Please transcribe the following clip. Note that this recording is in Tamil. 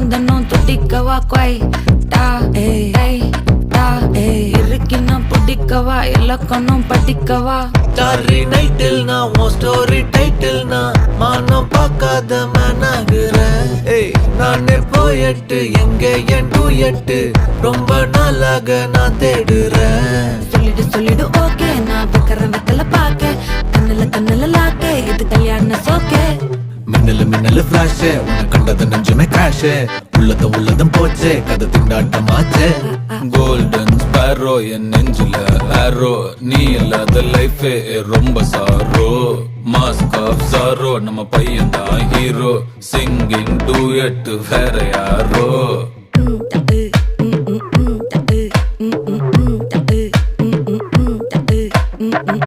தன்னும் துட்டிக்கவா கொய் டா ஏய் டா இருக்கின்னா புடிக்கவா இலக்கணம் படிக்கவா ஸ்டாரி நைட்டில் நான் உன் ஸ்டோரி டைட்டில் நான் மானம் பார்க்காத மனாகுறேன். நானே போயட்டு எங்க என் டூயட்டு ரொம்ப நாளாக நான் தேடுறேன். சொல்லிடு ஓகே நான் வைக்கிறேன் வெத்தல பாக்க கண்ணுல லாக்கே இது கல்யாண சோக்கே மின்னலு ஃபிளாஷ் உன்னை கண்டது நெஞ்சுமே கிராஷ் உள்ளதும் போச்சே கதை திண்டாட்டமாச்சே. கோல்டன் ஸ்பேரோ என் நெஞ்சில ஆரோ நீ இல்லாத லைஃபே ரொம்ப சாரோ மாஸ்க் ஆஃப் சாரோ நம்ம பையன் தான் ஹீரோ சிங்கிங் டூயட் வேற யாரோ